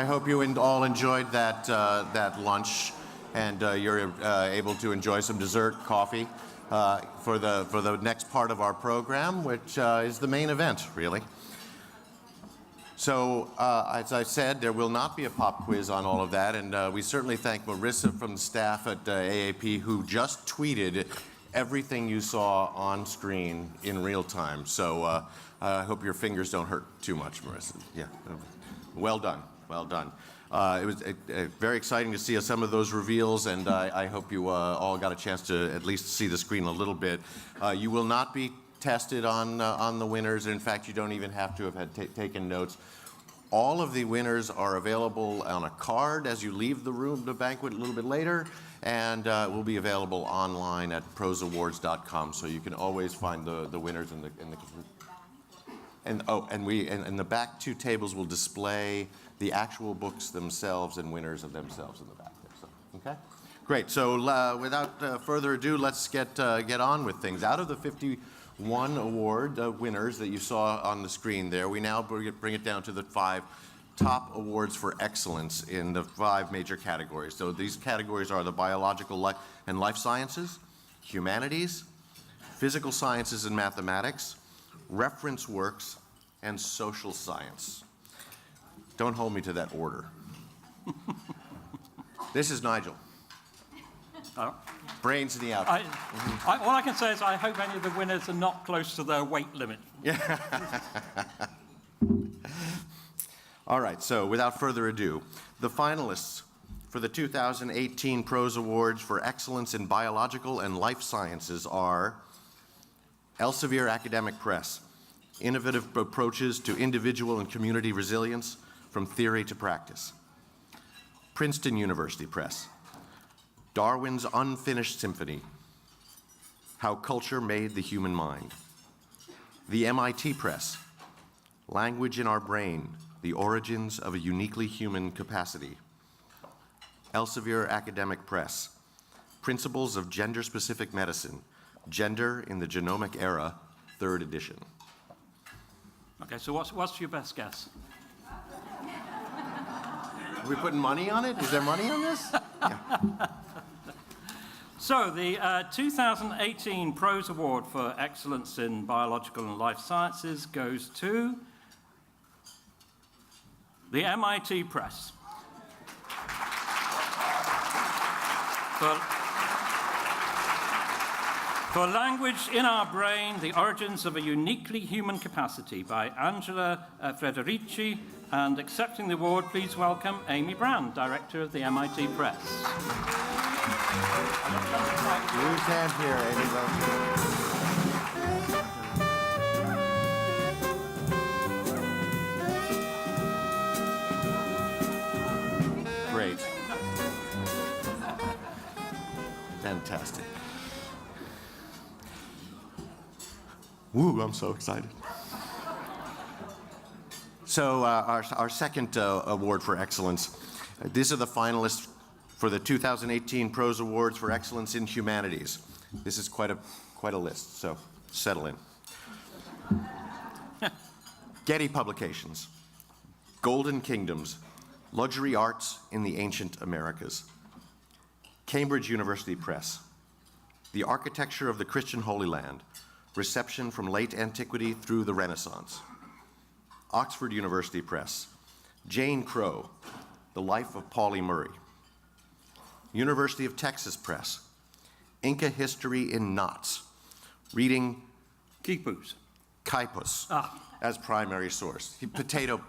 I hope you all enjoyed that lunch, and you're able to enjoy some dessert, coffee, for the next part of our program, which is the main event, really. So, as I said, there will not be a pop quiz on all of that, and we certainly thank Marissa from the staff at AAP, who just tweeted everything you saw on screen in real time. So I hope your fingers don't hurt too much, Marissa. Yeah, well done, well done. It was very exciting to see some of those reveals, and I hope you all got a chance to at least see the screen a little bit. You will not be tested on the winners. In fact, you don't even have to have taken notes. All of the winners are available on a card as you leave the room, the banquet, a little bit later, and will be available online at proseawards.com. So you can always find the winners in the and the back two tables will display the actual books themselves and winners of themselves in the back there. So, okay, great. So without further ado, let's get on with things. Out of the 51 award winners that you saw on the screen there, we now bring it down to the 5 top awards for excellence in the 5 major categories. So these categories are the biological and life sciences, humanities, physical sciences and mathematics, reference works, and social science. Don't hold me to that order. This is Nigel. Brains in the outfit. All I can say is I hope any of the winners are not close to their weight limit. All right, so without further ado, the finalists for the 2018 PROSE Awards for Excellence in Biological and Life Sciences are Elsevier Academic Press, Innovative Approaches to Individual and Community Resilience from Theory to Practice. Princeton University Press, Darwin's Unfinished Symphony, How Culture Made the Human Mind. The MIT Press, Language in Our Brain, The Origins of a Uniquely Human Capacity. Elsevier Academic Press, Principles of Gender-Specific Medicine, Gender in the Genomic Era, 3rd edition. Okay, so what's your best guess? Are we putting money on it? Is there money on this? Yeah. So the 2018 PROSE Award for Excellence in Biological and Life Sciences goes to the MIT Press. For Language in Our Brain, The Origins of a Uniquely Human Capacity by Angela Frederici. And accepting the award, please welcome Amy Brand, Director of the MIT Press. You can't hear Amy. Great. Fantastic. Woo, I'm so excited. So our second award for excellence, these are the finalists for the 2018 PROSE Awards for Excellence in Humanities. This is quite a list, so settle in. Getty Publications, Golden Kingdoms, Luxury Arts in the Ancient Americas. Cambridge University Press, The Architecture of the Christian Holy Land, Reception from Late Antiquity through the Renaissance. Oxford University Press, Jane Crow, The Life of Pauli Murray. University of Texas Press, Inca History in Knots, reading Quipus. As primary source. Potato.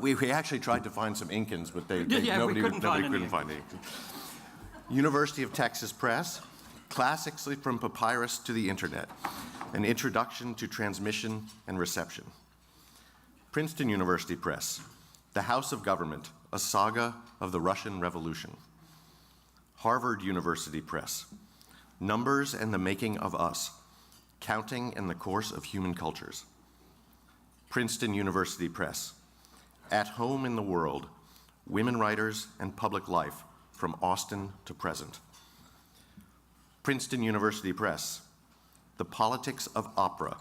We actually tried to find some Incans, but nobody couldn't find any. University of Texas Press, Classics from Papyrus to the Internet, An Introduction to Transmission and Reception. Princeton University Press, The House of Government, A Saga of the Russian Revolution. Harvard University Press, Numbers and the Making of Us, Counting and the Course of Human Cultures. Princeton University Press, At Home in the World, Women Writers and Public Life from Austin to Present. Princeton University Press, The Politics of Opera,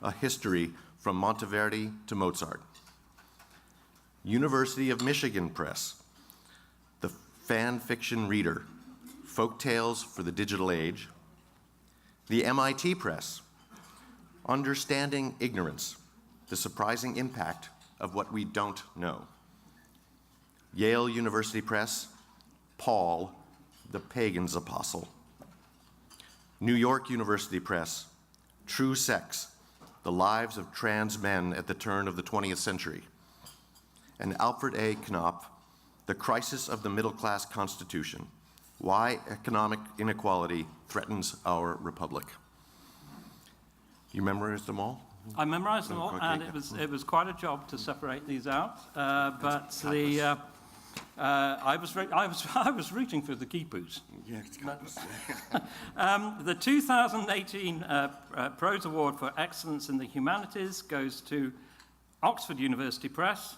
A History from Monteverdi to Mozart. University of Michigan Press, The Fan Fiction Reader, Folk Tales for the Digital Age. The MIT Press, Understanding Ignorance, The Surprising Impact of What We Don't Know. Yale University Press, Paul, the Pagan's Apostle. New York University Press, True Sex, The Lives of Trans Men at the Turn of the 20th Century. And Alfred A. Knopf, The Crisis of the Middle Class Constitution, Why Economic Inequality Threatens Our Republic. You memorized them all? I memorized them all, and it was quite a job to separate these out. But I was reaching for the Kippus. Yeah, it's The 2018 PROSE Award for Excellence in the Humanities goes to Oxford University Press,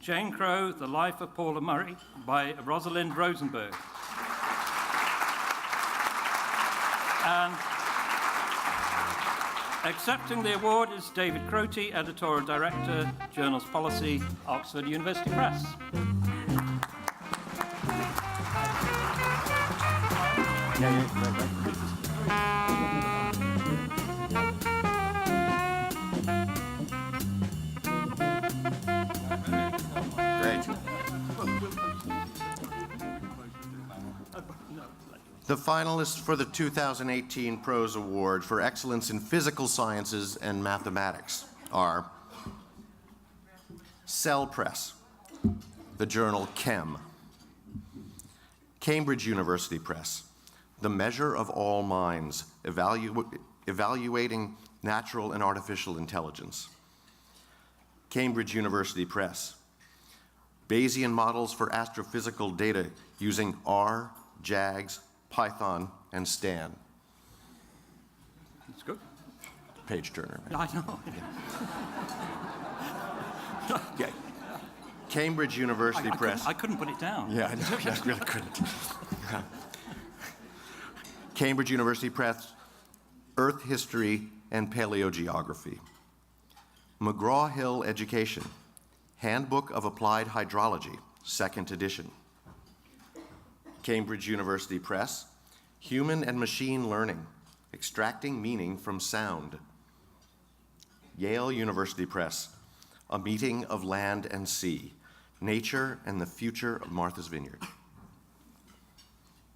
Jane Crow, The Life of Paula Murray by Rosalind Rosenberg. And accepting the award is David Croty, Editorial Director, Journals Policy, Oxford University Press. Great. The finalists for the 2018 PROSE Award for Excellence in Physical Sciences and Mathematics are Cell Press, the journal Chem. Cambridge University Press, The Measure of All Minds, Evaluating Natural and Artificial Intelligence. Cambridge University Press, Bayesian Models for Astrophysical Data Using R, JAGS, Python, and Stan. That's good. Page turner. Yeah, I know. Yeah. Cambridge University Press. I couldn't put it down. Yeah, I know. I really couldn't. Cambridge University Press, Earth History and Paleogeography. McGraw-Hill Education, Handbook of Applied Hydrology, 2nd edition. Cambridge University Press, Human and Machine Learning, Extracting Meaning from Sound. Yale University Press, A Meeting of Land and Sea, Nature and the Future of Martha's Vineyard.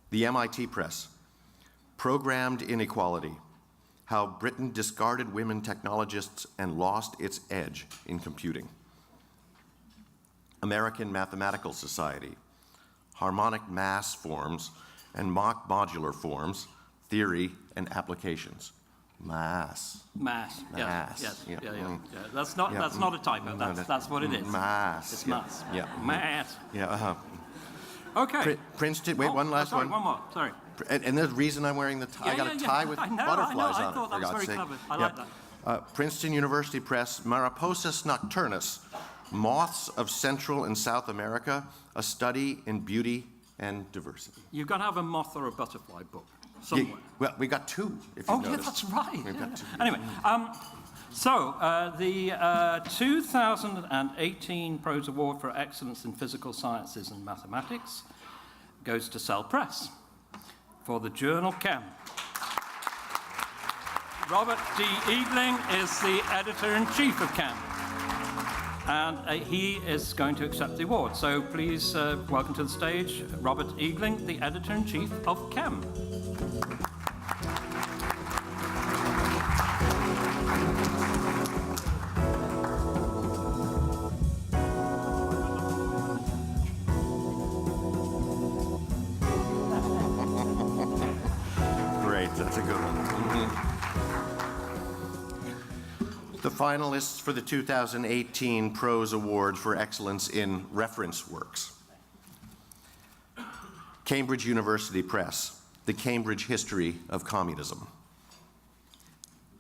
The MIT Press, Programmed Inequality, How Britain Discarded Women Technologists and Lost Its Edge in Computing. American Mathematical Society, Harmonic Mass Forms and Mock Modular Forms, Theory and Applications. Mass. Mass. Mass. Yes. Yeah. Yeah. That's not a typo. That's what it is. Mass. It's yeah. mass. Yeah. Mass. Yeah. Okay. Princeton. Wait, one last sorry, one. One more. Sorry. And the reason I'm wearing the tie, I got a tie with butterflies on it. I thought that was very clever. I like that. Princeton University Press, Mariposas Nocturnus, Moths of Central and South America, A Study in Beauty and Diversity. You've got to have a moth or a butterfly book somewhere. Well, we got two, if you noticed. Yeah, that's right. We've got two. Anyway, so the 2018 PROSE Award for Excellence in Physical Sciences and Mathematics goes to Cell Press for the journal Chem. Robert D. Eagling is the editor-in-chief of Chem, and he is going to accept the award. So please welcome to the stage Robert Eagling, the editor-in-chief of Chem. Great, that's a good one. The finalists for the 2018 PROSE Award for Excellence in Reference Works. Cambridge University Press, The Cambridge History of Communism.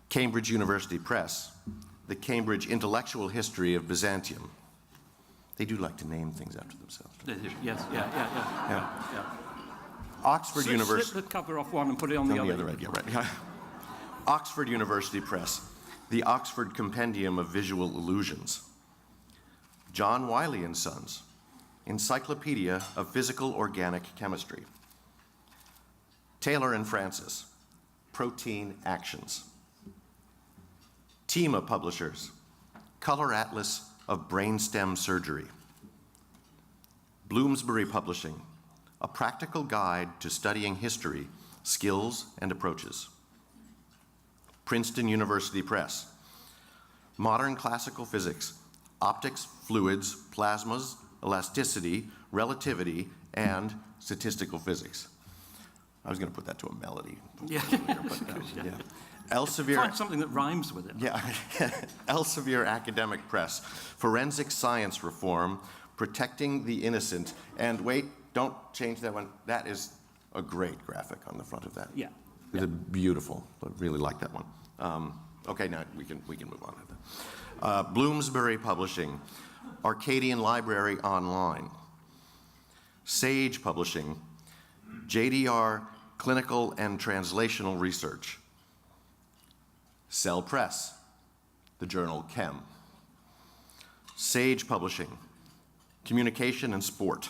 Cambridge University Press, The Cambridge Intellectual History of Byzantium. They do like to name things after themselves. Yes, yeah. Oxford University. Slip the cover off one and put it on the other. Yeah, right. Oxford University Press, The Oxford Compendium of Visual Illusions. John Wiley and Sons, Encyclopedia of Physical Organic Chemistry. Taylor and Francis, Protein Actions. Tima Publishers, Color Atlas of Brainstem Surgery. Bloomsbury Publishing, A Practical Guide to Studying History, Skills and Approaches. Princeton University Press, Modern Classical Physics, Optics, Fluids, Plasmas, Elasticity, Relativity, and Statistical Physics. I was going to put that to a melody. Yeah. Yeah. Elsevier. Find something that rhymes with it. Yeah. Elsevier Academic Press, Forensic Science Reform, Protecting the Innocent. And wait, don't change that one. That is a great graphic on the front of that. Yeah. It's beautiful. I really like that one. Okay, now we can move on to that. Bloomsbury Publishing, Arcadian Library Online. Sage Publishing, JDR Clinical and Translational Research. Cell Press, the journal Chem. Sage Publishing, Communication and Sport.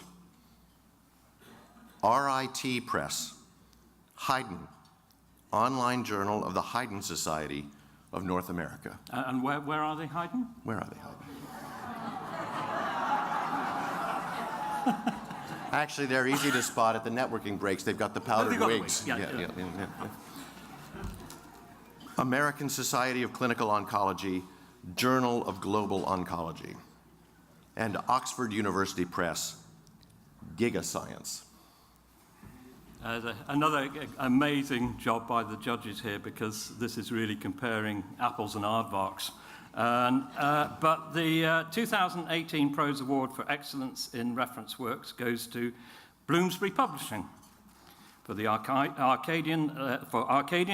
RIT Press, Haydn, online journal of the Haydn Society of North America. And where are they hiding? Where are they hiding? Actually, they're easy to spot at the networking breaks. They've got the powdered they've got the wigs. wigs. Yeah. American Society of Clinical Oncology, Journal of Global Oncology. And Oxford University Press, Gigascience. Another amazing job by the judges here, because this is really comparing apples and aardvarks. But the 2018 PROSE Award for Excellence in Reference Works goes to Bloomsbury Publishing for the Arcadian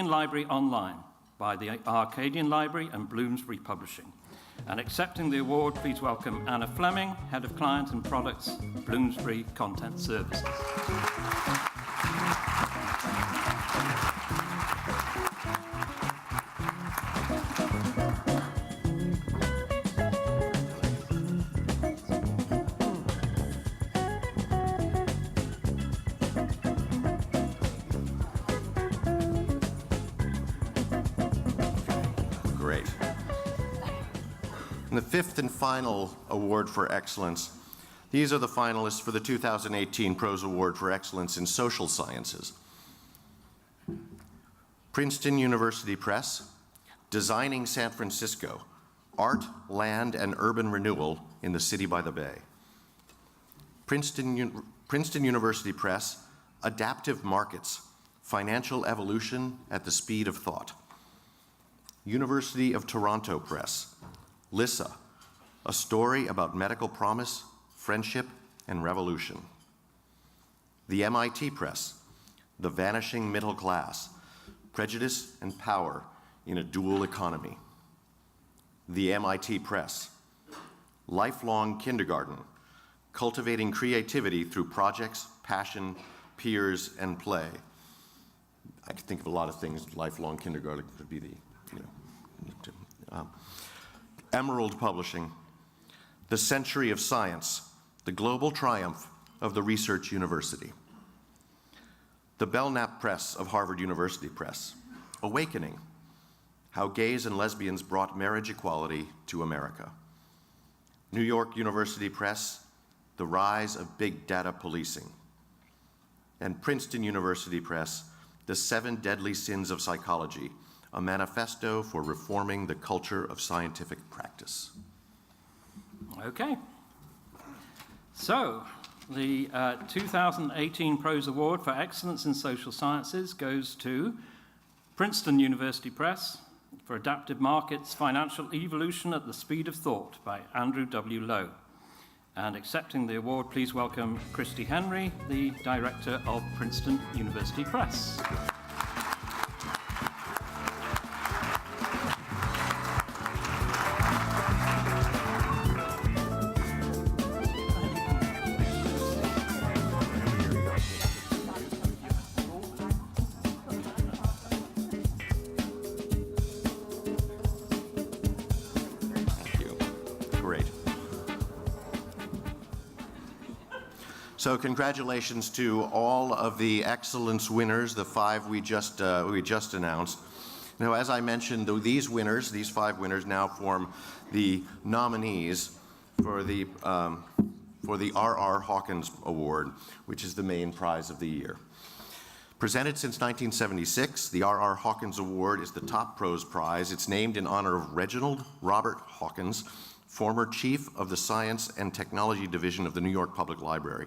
Library Online by the Arcadian Library and Bloomsbury Publishing. And accepting the award, please welcome Anna Fleming, Head of Client and Products, Bloomsbury Content Services. Great. And the fifth and final award for excellence. These are the finalists for the 2018 PROSE Award for Excellence in Social Sciences. Princeton University Press, Designing San Francisco, Art, Land, and Urban Renewal in the City by the Bay. Princeton University Press, Adaptive Markets, Financial Evolution at the Speed of Thought. University of Toronto Press, LISA, A Story About Medical Promise, Friendship, and Revolution. The MIT Press, The Vanishing Middle Class, Prejudice and Power in a Dual Economy. The MIT Press, Lifelong Kindergarten, Cultivating Creativity Through Projects, Passion, Peers, and Play. I can think of a lot of things. Lifelong Kindergarten could be the, Emerald Publishing, The Century of Science, The Global Triumph of the Research University. The Belknap Press of Harvard University Press, Awakening, How Gays and Lesbians Brought Marriage Equality to America. New York University Press, The Rise of Big Data Policing. And Princeton University Press, The 7 Deadly Sins of Psychology, a manifesto for reforming the culture of scientific practice. Okay. So, the 2018 PROSE Award for Excellence in Social Sciences goes to Princeton University Press for Adaptive Markets, Financial Evolution at the Speed of Thought by Andrew W. Lowe. And accepting the award, please welcome Christy Henry, the Director of Princeton University Press. So congratulations to all of the excellence winners, the 5 we just announced. Now, as I mentioned, these winners, these 5 winners, now form the nominees for the R.R. Hawkins Award, which is the main prize of the year. Presented since 1976, the R.R. Hawkins Award is the top prose prize. It's named in honor of Reginald Robert Hawkins, former chief of the Science and Technology Division of the New York Public Library.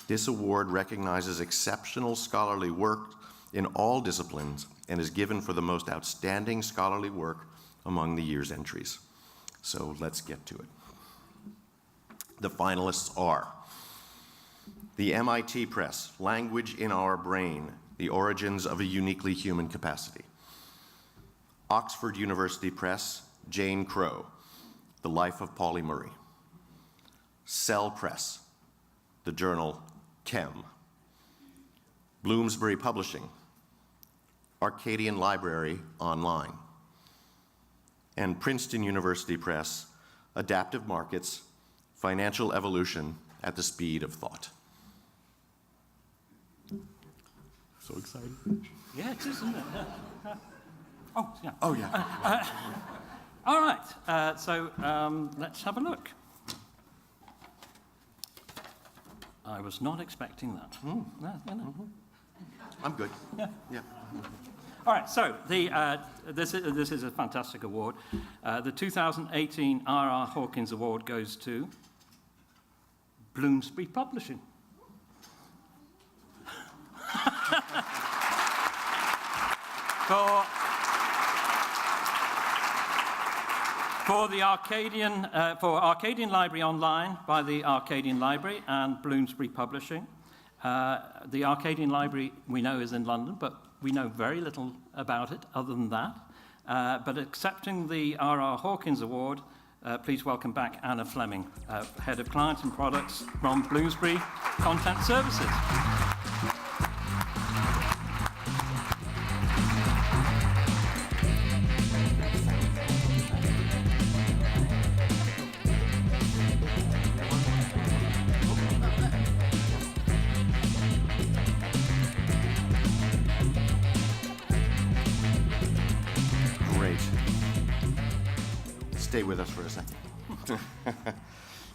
This award recognizes exceptional scholarly work in all disciplines and is given for the most outstanding scholarly work among the year's entries. So let's get to it. The finalists are the MIT Press, Language in Our Brain, The Origins of a Uniquely Human Capacity. Oxford University Press, Jane Crow, The Life of Pauli Murray. Cell Press, the journal Chem. Bloomsbury Publishing, Arcadian Library Online. And Princeton University Press, Adaptive Markets, Financial Evolution at the Speed of Thought. So excited. Yeah, it is, isn't it? Oh, yeah. Oh, yeah. All right, so let's have a look. I was not expecting that. No, no, no. Mm-hmm. I'm good. Yeah. Yeah. All right, so this is a fantastic award. The 2018 R.R. Hawkins Award goes to Bloomsbury Publishing. For Arcadian Library Online by the Arcadian Library and Bloomsbury Publishing. The Arcadian Library we know is in London, but we know very little about it other than that. But accepting the R.R. Hawkins Award, please welcome back Anna Fleming, Head of Client and Products from Bloomsbury Content Services. Stay with us for a second.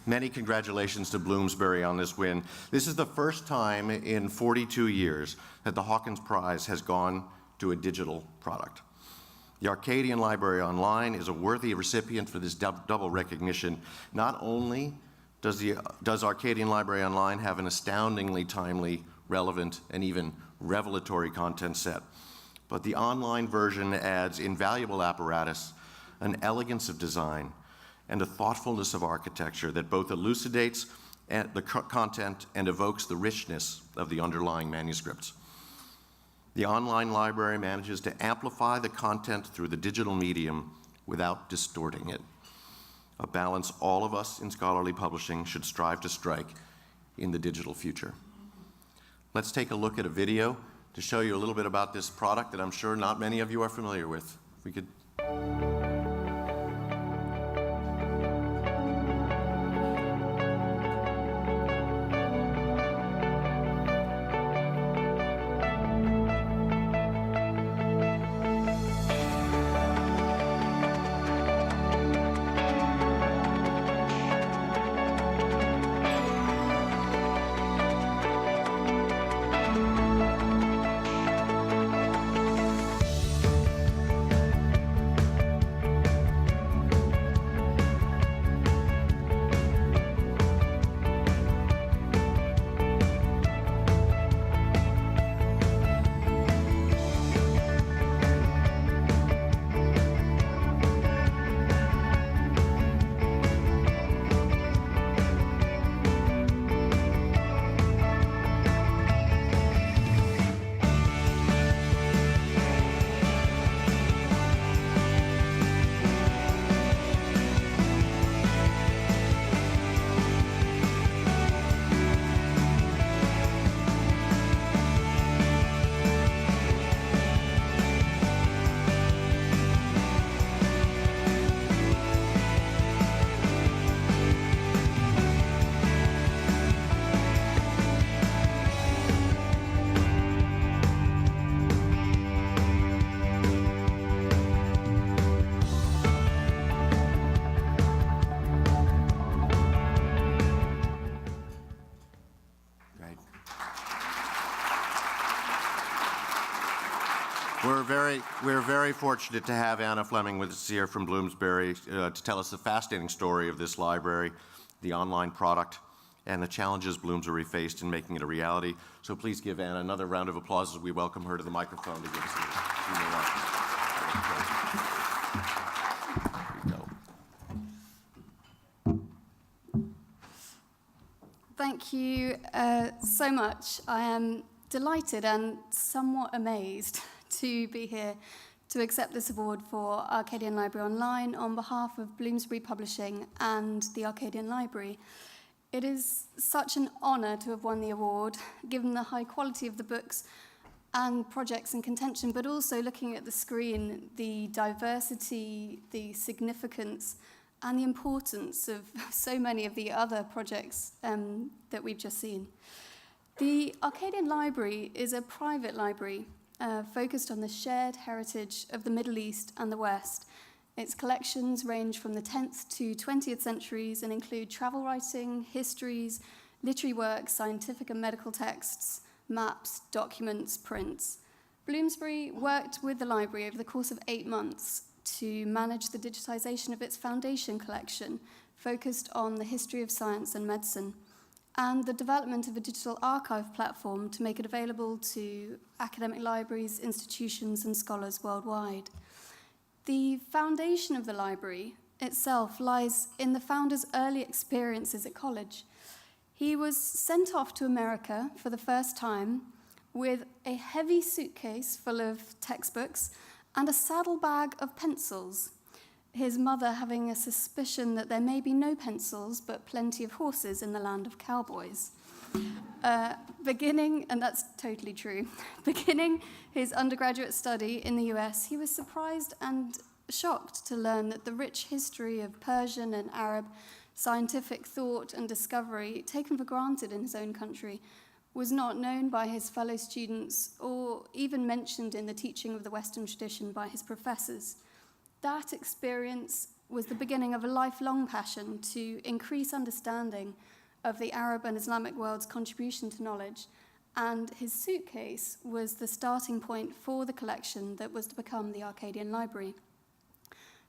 Many congratulations to Bloomsbury on this win. This is the first time in 42 years that the Hawkins Prize has gone to a digital product. The Arcadian Library Online is a worthy recipient for this double recognition. Not only does Arcadian Library Online have an astoundingly timely, relevant, and even revelatory content set, but the online version adds invaluable apparatus, an elegance of design, and a thoughtfulness of architecture that both elucidates the content and evokes the richness of the underlying manuscripts. The online library manages to amplify the content through the digital medium without distorting it, a balance all of us in scholarly publishing should strive to strike in the digital future. Let's take a look at a video to show you a little bit about this product that I'm sure not many of you are familiar with. If we could. we're very fortunate to have Anna Fleming with us here from Bloomsbury to tell us the fascinating story of this library, the online product, and the challenges Bloomsbury faced in making it a reality. So please give Anna another round of applause as we welcome her to the microphone to give us a few more remarks. There you go. Thank you so much. I am delighted and somewhat amazed to be here to accept this award for Arcadian Library Online on behalf of Bloomsbury Publishing and the Arcadian Library. It is such an honour to have won the award, given the high quality of the books and projects in contention, but also looking at the screen, the diversity, the significance, and the importance of so many of the other projects that we've just seen. The Arcadian Library is a private library focused on the shared heritage of the Middle East and the West. Its collections range from the 10th to 20th centuries and include travel writing, histories, literary works, scientific and medical texts, maps, documents, prints. Bloomsbury worked with the library over the course of 8 months to manage the digitization of its foundation collection, focused on the history of science and medicine, and the development of a digital archive platform to make it available to academic libraries, institutions, and scholars worldwide. The foundation of the library itself lies in the founder's early experiences at college. He was sent off to America for the first time with a heavy suitcase full of textbooks and a saddlebag of pencils, his mother having a suspicion that there may be no pencils but plenty of horses in the land of cowboys. And that's totally true, beginning his undergraduate study in the US, he was surprised and shocked to learn that the rich history of Persian and Arab scientific thought and discovery, taken for granted in his own country, was not known by his fellow students or even mentioned in the teaching of the Western tradition by his professors. That experience was the beginning of a lifelong passion to increase understanding of the Arab and Islamic world's contribution to knowledge, and his suitcase was the starting point for the collection that was to become the Arcadian Library.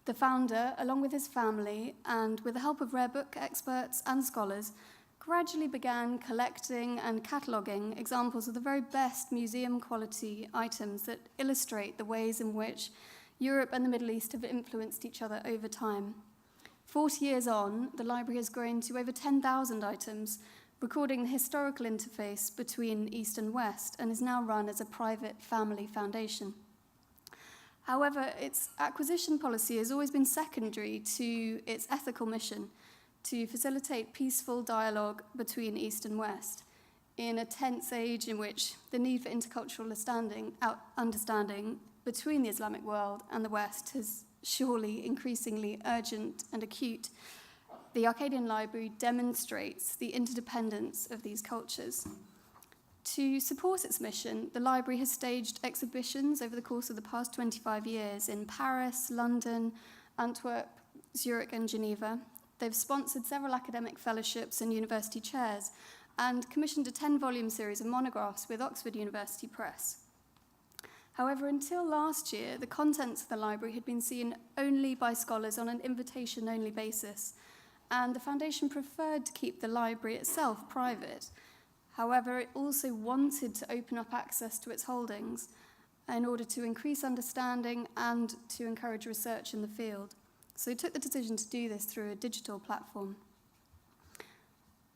The founder, along with his family, and with the help of rare book experts and scholars, gradually began collecting and cataloguing examples of the very best museum-quality items that illustrate the ways in which Europe and the Middle East have influenced each other over time. 40 years on, the library has grown to over 10,000 items, recording the historical interface between East and West, and is now run as a private family foundation. However, its acquisition policy has always been secondary to its ethical mission to facilitate peaceful dialogue between East and West in a tense age in which the need for intercultural understanding between the Islamic world and the West is surely increasingly urgent and acute. The Arcadian Library demonstrates the interdependence of these cultures. To support its mission, the library has staged exhibitions over the course of the past 25 years in Paris, London, Antwerp, Zurich, and Geneva. They've sponsored several academic fellowships and university chairs and commissioned a 10-volume series of monographs with Oxford University Press. However, until last year, the contents of the library had been seen only by scholars on an invitation-only basis, and the Foundation preferred to keep the library itself private. However, it also wanted to open up access to its holdings in order to increase understanding and to encourage research in the field. So it took the decision to do this through a digital platform.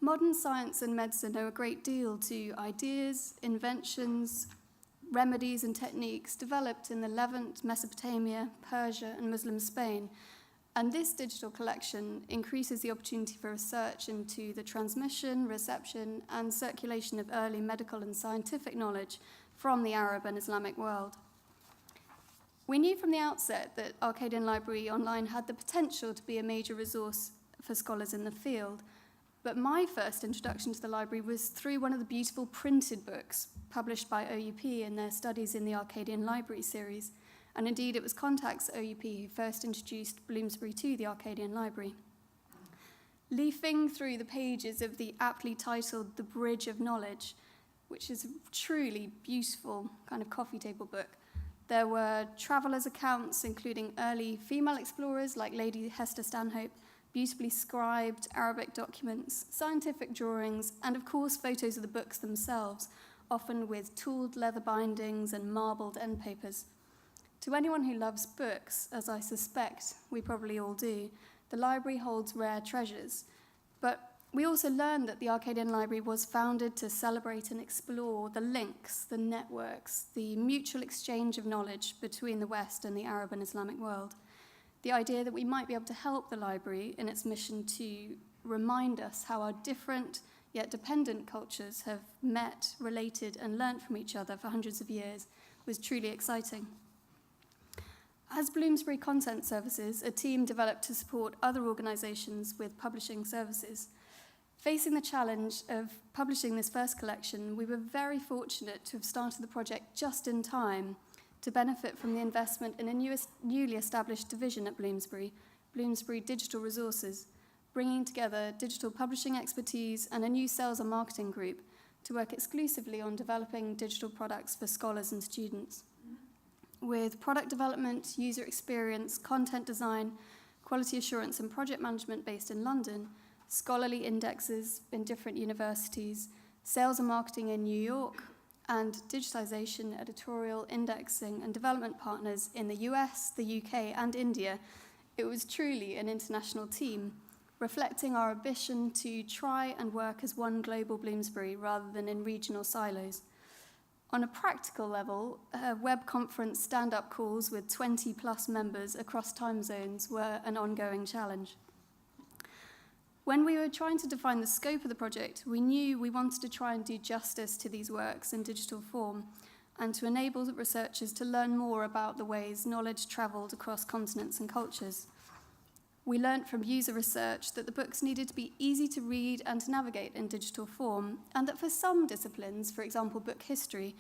Modern science and medicine owe a great deal to ideas, inventions, remedies and techniques developed in the Levant, Mesopotamia, Persia, and Muslim Spain. And this digital collection increases the opportunity for research into the transmission, reception, and circulation of early medical and scientific knowledge from the Arab and Islamic world. We knew from the outset that Arcadian Library Online had the potential to be a major resource for scholars in the field, but my first introduction to the library was through one of the beautiful printed books published by OUP in their Studies in the Arcadian Library series, and indeed it was Contact's OUP who first introduced Bloomsbury to the Arcadian Library. Leafing through the pages of the aptly titled The Bridge of Knowledge, which is a truly beautiful kind of coffee table book, There were travellers' accounts, including early female explorers like Lady Hester Stanhope, beautifully scribed Arabic documents, scientific drawings, and of course photos of the books themselves, often with tooled leather bindings and marbled end papers. To anyone who loves books, as I suspect we probably all do, the library holds rare treasures. But we also learned that the Arcadian Library was founded to celebrate and explore the links, the networks, the mutual exchange of knowledge between the West and the Arab and Islamic world. The idea that we might be able to help the library in its mission to remind us how our different yet dependent cultures have met, related, and learnt from each other for hundreds of years was truly exciting. As Bloomsbury Content Services, a team developed to support other organisations with publishing services. Facing the challenge of publishing this first collection, we were very fortunate to have started the project just in time to benefit from the investment in a newly established division at Bloomsbury, Bloomsbury Digital Resources, bringing together digital publishing expertise and a new sales and marketing group to work exclusively on developing digital products for scholars and students. With product development, user experience, content design, quality assurance and project management based in London, scholarly indexes in different universities, sales and marketing in New York, and digitization, editorial, indexing, and development partners in the US, the UK, and India, it was truly an international team, reflecting our ambition to try and work as one global Bloomsbury rather than in regional silos. On a practical level, web conference stand-up calls with 20-plus members across time zones were an ongoing challenge. When we were trying to define the scope of the project, we knew we wanted to try and do justice to these works in digital form and to enable the researchers to learn more about the ways knowledge travelled across continents and cultures. We learnt from user research that the books needed to be easy to read and to navigate in digital form, and that for some disciplines, for example book history,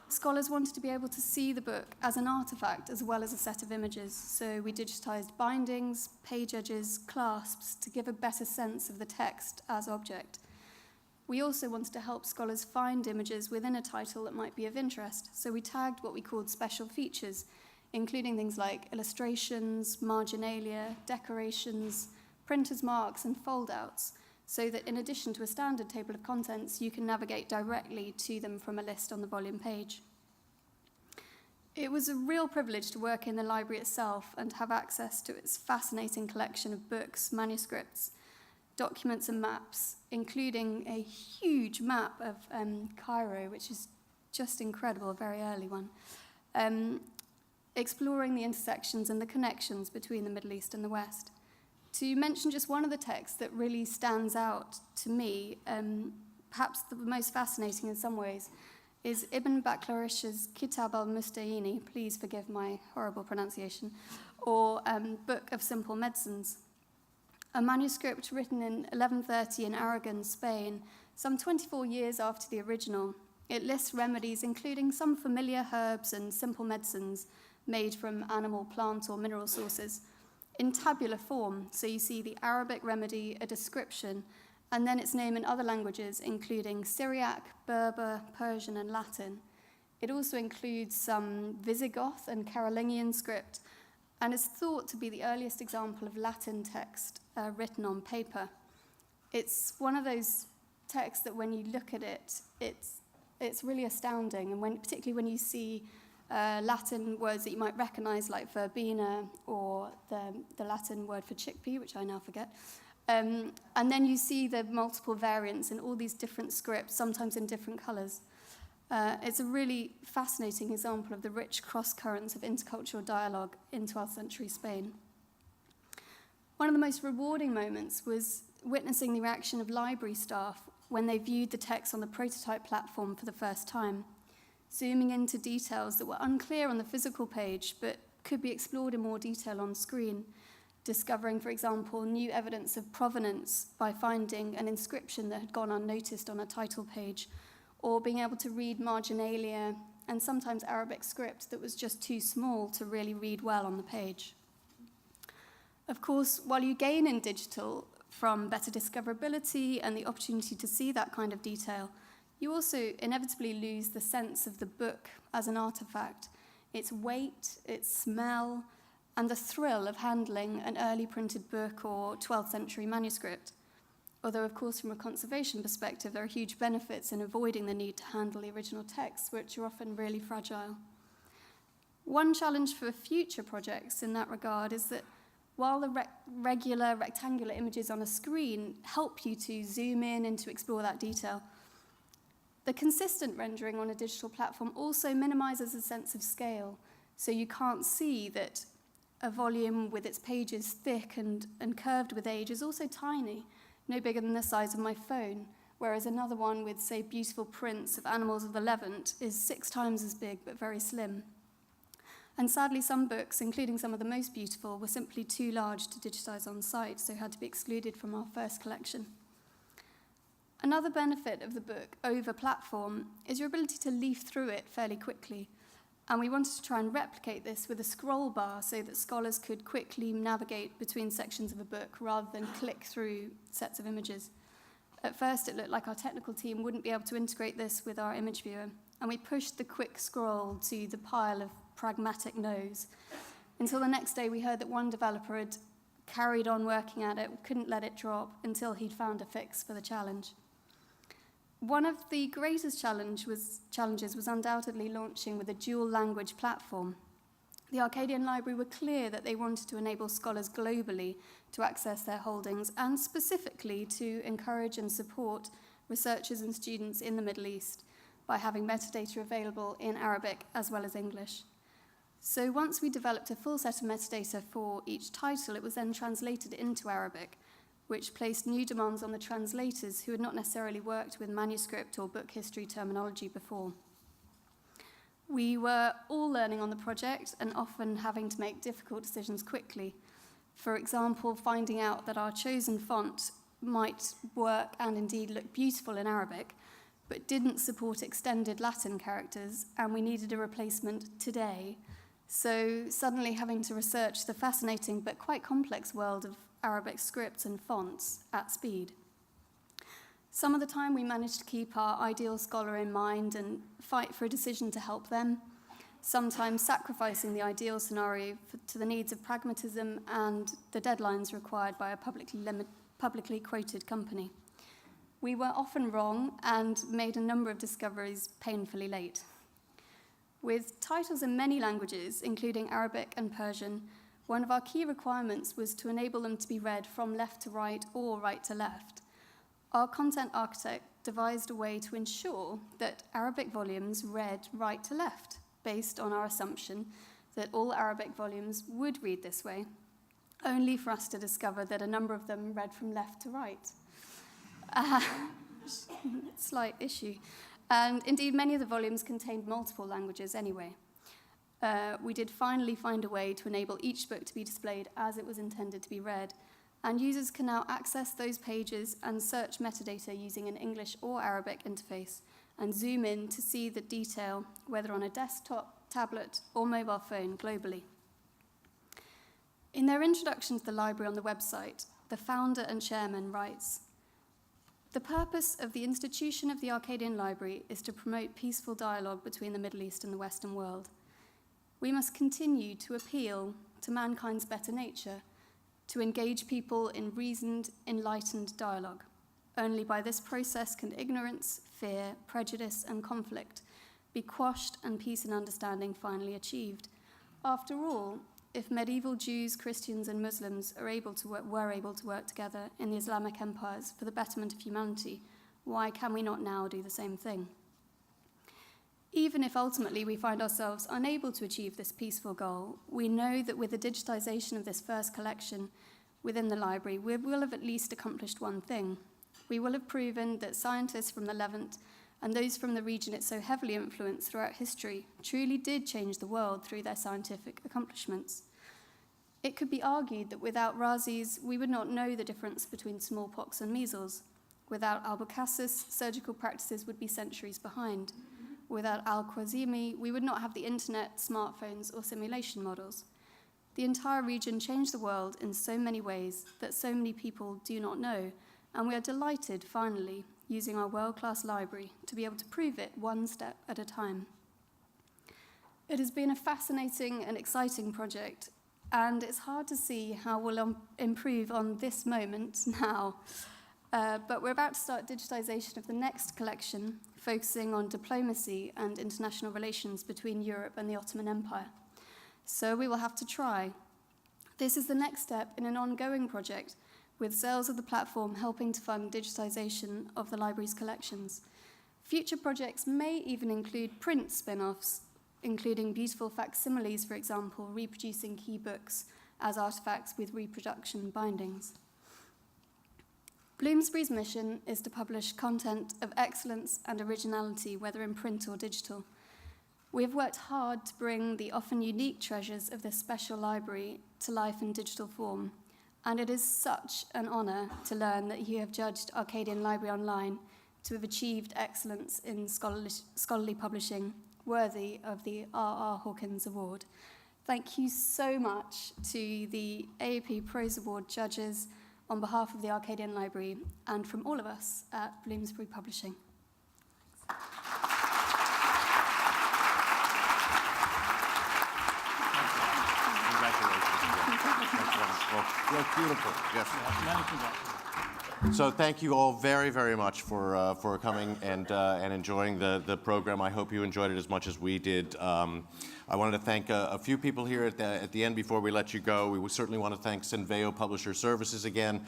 scholars wanted to be able to see the book as an artifact as well as a set of images, so we digitized bindings, page edges, clasps to give a better sense of the text as object. We also wanted to help scholars find images within a title that might be of interest, so we tagged what we called special features, including things like illustrations, marginalia, decorations, printer's marks, and foldouts, so that in addition to a standard table of contents, you can navigate directly to them from a list on the volume page. It was a real privilege to work in the library itself and have access to its fascinating collection of books, manuscripts, documents, and maps, including a huge map of Cairo, which is just incredible, a very early one, exploring the intersections and the connections between the Middle East and the West. To mention just one of the texts that really stands out to me, perhaps the most fascinating in some ways, is Ibn Batlarish's Kitab al-Musta'ini, please forgive my horrible pronunciation, or Book of Simple Medicines, a manuscript written in 1130 in Aragon, Spain, some 24 years after the original. It lists remedies including some familiar herbs and simple medicines made from animal, plant, or mineral sources, in tabular form, so you see the Arabic remedy, a description, and then its name in other languages, including Syriac, Berber, Persian, and Latin. It also includes some Visigoth and Carolingian script, and is thought to be the earliest example of Latin text written on paper. It's one of those texts that when you look at it, it's really astounding, and particularly when you see Latin words that you might recognize, like verbena, or the Latin word for chickpea, which I now forget. And then you see the multiple variants in all these different scripts, sometimes in different colors. It's a really fascinating example of the rich cross-currents of intercultural dialogue in 12th century Spain. One of the most rewarding moments was witnessing the reaction of library staff when they viewed the text on the prototype platform for the first time, zooming into details that were unclear on the physical page but could be explored in more detail on screen, discovering, for example, new evidence of provenance by finding an inscription that had gone unnoticed on a title page, or being able to read marginalia and sometimes Arabic script that was just too small to really read well on the page. Of course, while you gain in digital from better discoverability and the opportunity to see that kind of detail, you also inevitably lose the sense of the book as an artifact, its weight, its smell, and the thrill of handling an early printed book or 12th century manuscript. Although, of course, from a conservation perspective, there are huge benefits in avoiding the need to handle the original texts, which are often really fragile. One challenge for future projects in that regard is that while the regular rectangular images on a screen help you to zoom in and to explore that detail, the consistent rendering on a digital platform also minimizes a sense of scale, so you can't see that a volume with its pages thick and curved with age is also tiny, no bigger than the size of my phone, whereas another one with, say, beautiful prints of animals of the Levant is 6 times as big but very slim. And sadly, some books, including some of the most beautiful, were simply too large to digitize on site, so had to be excluded from our first collection. Another benefit of the book over platform is your ability to leaf through it fairly quickly. And we wanted to try and replicate this with a scroll bar so that scholars could quickly navigate between sections of a book rather than click through sets of images. At first, it looked like our technical team wouldn't be able to integrate this with our image viewer, and we pushed the quick scroll to the pile of pragmatic no's. Until the next day, we heard that one developer had carried on working at it, couldn't let it drop until he'd found a fix for the challenge. One of the greatest challenges was undoubtedly launching with a dual language platform. The Arcadian Library were clear that they wanted to enable scholars globally to access their holdings and specifically to encourage and support researchers and students in the Middle East by having metadata available in Arabic as well as English. So once we developed a full set of metadata for each title, it was then translated into Arabic, which placed new demands on the translators who had not necessarily worked with manuscript or book history terminology before. We were all learning on the project and often having to make difficult decisions quickly. For example, finding out that our chosen font might work and indeed look beautiful in Arabic, but didn't support extended Latin characters, and we needed a replacement today. So suddenly having to research the fascinating but quite complex world of Arabic scripts and fonts at speed. Some of the time we managed to keep our ideal scholar in mind and fight for a decision to help them, sometimes sacrificing the ideal scenario to the needs of pragmatism and the deadlines required by a publicly quoted company. We were often wrong and made a number of discoveries painfully late. With titles in many languages, including Arabic and Persian, one of our key requirements was to enable them to be read from left to right or right to left. Our content architect devised a way to ensure that Arabic volumes read right to left, based on our assumption that all Arabic volumes would read this way, only for us to discover that a number of them read from left to right. Slight issue. And indeed, many of the volumes contained multiple languages anyway. We did finally find a way to enable each book to be displayed as it was intended to be read, and users can now access those pages and search metadata using an English or Arabic interface and zoom in to see the detail, whether on a desktop, tablet, or mobile phone globally. In their introduction to the library on the website, the founder and chairman writes, "The purpose of the institution of the Arcadian Library is to promote peaceful dialogue between the Middle East and the Western world. We must continue to appeal to mankind's better nature, to engage people in reasoned, enlightened dialogue. Only by this process can ignorance, fear, prejudice, and conflict be quashed and peace and understanding finally achieved. After all, if medieval Jews, Christians, and Muslims were able to work together in the Islamic empires for the betterment of humanity, why can we not now do the same thing? Even if ultimately we find ourselves unable to achieve this peaceful goal, we know that with the digitization of this first collection within the library, we will have at least accomplished one thing. We will have proven that scientists from the Levant and those from the region it so heavily influenced throughout history truly did change the world through their scientific accomplishments. It could be argued that without Razi's, we would not know the difference between smallpox and measles. Without Albucasis, surgical practices would be centuries behind. Without Al-Khwarizmi, we would not have the internet, smartphones, or simulation models. The entire region changed the world in so many ways that so many people do not know, and we are delighted, finally, using our world-class library to be able to prove it one step at a time. It has been a fascinating and exciting project, and it's hard to see how we'll improve on this moment now. But we're about to start digitization of the next collection, focusing on diplomacy and international relations between Europe and the Ottoman Empire. So we will have to try. This is the next step in an ongoing project, with sales of the platform helping to fund digitization of the library's collections. Future projects may even include print spin-offs, including beautiful facsimiles, for example, reproducing key books as artifacts with reproduction bindings. Bloomsbury's mission is to publish content of excellence and originality, whether in print or digital. We have worked hard to bring the often unique treasures of this special library to life in digital form, and it is such an honour to learn that you have judged Arcadian Library Online to have achieved excellence in scholarly publishing, worthy of the R.R. Hawkins Award. Thank you so much to the AAP PROSE Award judges on behalf of the Arcadian Library and from all of us at Bloomsbury Publishing. That's beautiful. Yes. Many congratulations. So thank you all very, very much for coming and enjoying the program. I hope you enjoyed it as much as we did. I wanted to thank a few people here at the end before we let you go. We certainly want to thank Synveo Publisher Services again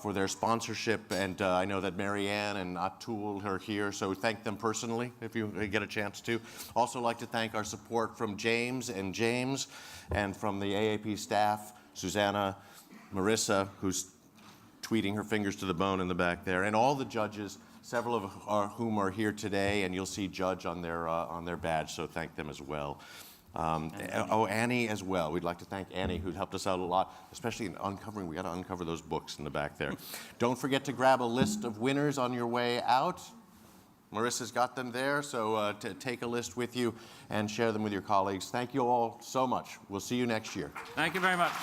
for their sponsorship, and I know that Mary Ann and Atul are here, so thank them personally if you get a chance to. Also like to thank our support from James and from the AAP staff, Susanna, Marissa, who's tweeting her fingers to the bone in the back there, and all the judges, several of whom are here today, and you'll see judge on their badge, so thank them as well. Annie as well. We'd like to thank Annie, who helped us out a lot, especially in uncovering. We got to uncover those books in the back there. Don't forget to grab a list of winners on your way out. Marissa's got them there, so to take a list with you and share them with your colleagues. Thank you all so much. We'll see you next year. Thank you very much.